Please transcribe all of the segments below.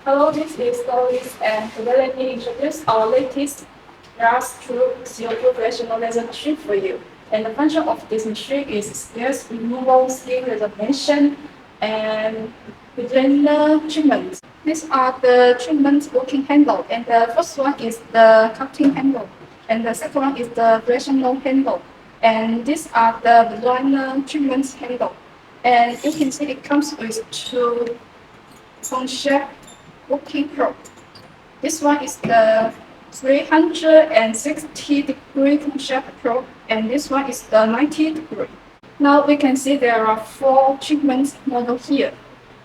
Hello, this is Doris, and today let me introduce our latest glass tube CO2 fractional laser machine for you. And the function of this machine is stress removal, skin resorption, and retinal treatment. These are the treatment working handle, and the first one is the cutting handle, and the second one is the fractional handle, and these are the liner treatment handle. And you can see it comes with two cone shape working probe. This one is the 360-degree cone shape probe, and this one is the 90-degree. Now we can see there are four treatment models here.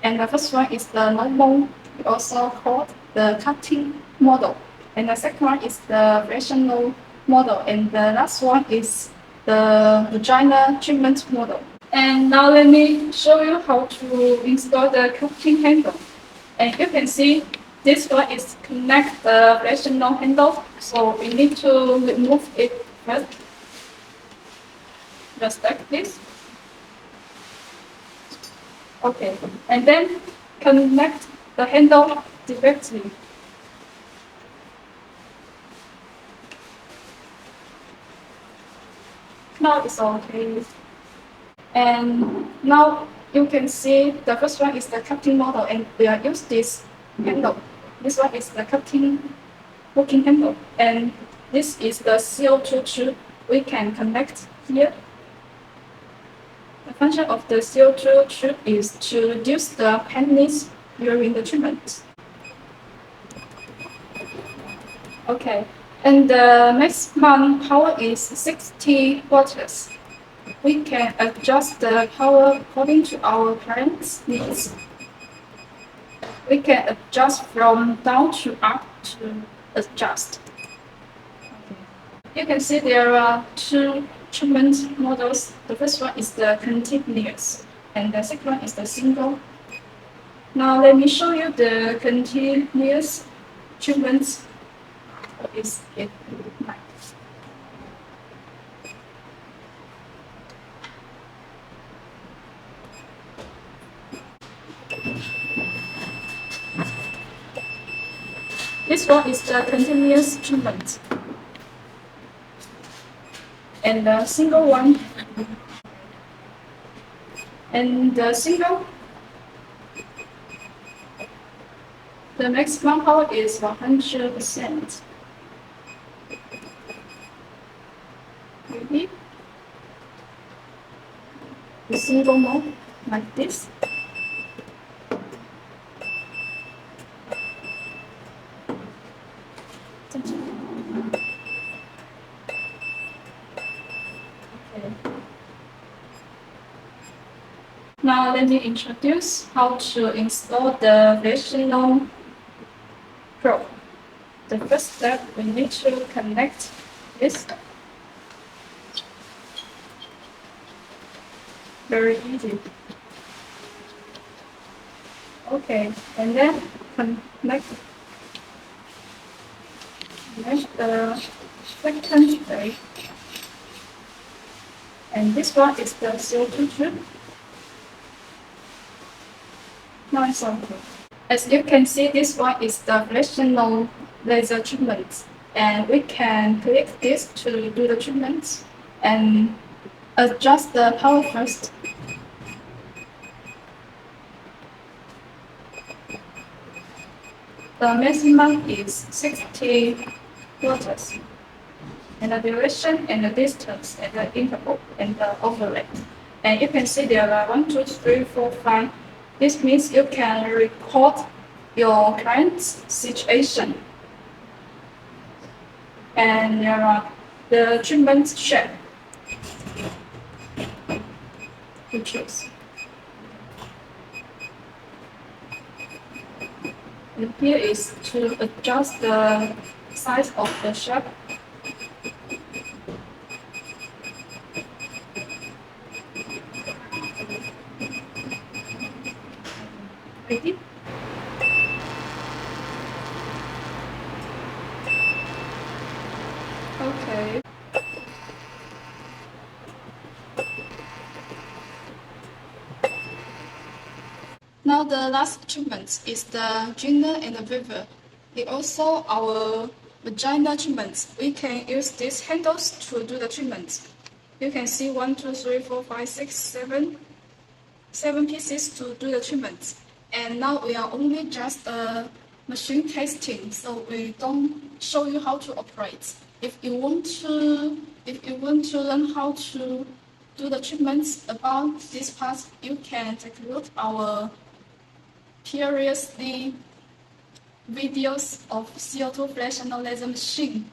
And the first one is the normal, also called the cutting model. And the second one is the fractional model. And the last one is the vagina treatment model. And now let me show you how to install the cutting handle. And you can see this one is connect the fractional handle. So we need to remove it first. Just like this. Okay, and then connect the handle directly. Now it's okay. And now you can see the first one is the cutting model, and we are use this handle. This one is the cutting working handle, and this is the CO2 tube we can connect here. The function of the CO2 tube is to reduce the painless during the treatment. Okay, and the maximum power is 60 watts. We can adjust the power according to our client's needs. We can adjust from down to up to adjust. You can see there are two treatment models. The first one is the continuous, and the second one is the single. Now let me show you the continuous treatment. What is it like? This one is the continuous treatment. And the single one. And the single, the maximum power is 100%. Maybe the single mode like this. Now let me introduce how to install the Fractional probe. The first step, we need to connect this. Very easy. Okay, and then connect the second tray. And this one is the CO2 tube. Now it's okay. As you can see, this one is the fractional laser treatment. And we can click this to do the treatment and adjust the power first. The maximum is 60 watts, and the duration and the distance and the interval and the overlay. And you can see there are 1, 2, 3, 4, 5. This means you can record your client's situation. And there are the treatment shape to choose. And here is to adjust the size of the shape. Ready? Okay. Now the last treatment is the Gina and the River. It also our vagina treatment. We can use these handles to do the treatment. You can see 1, 2, 3, 4, 5, 6, 7 pieces to do the treatment. And now we are only just machine testing, so we don't show you how to operate. If you want to learn how to do the treatments about this part, you can take a look at our previously videos of CO2 fractional laser machine.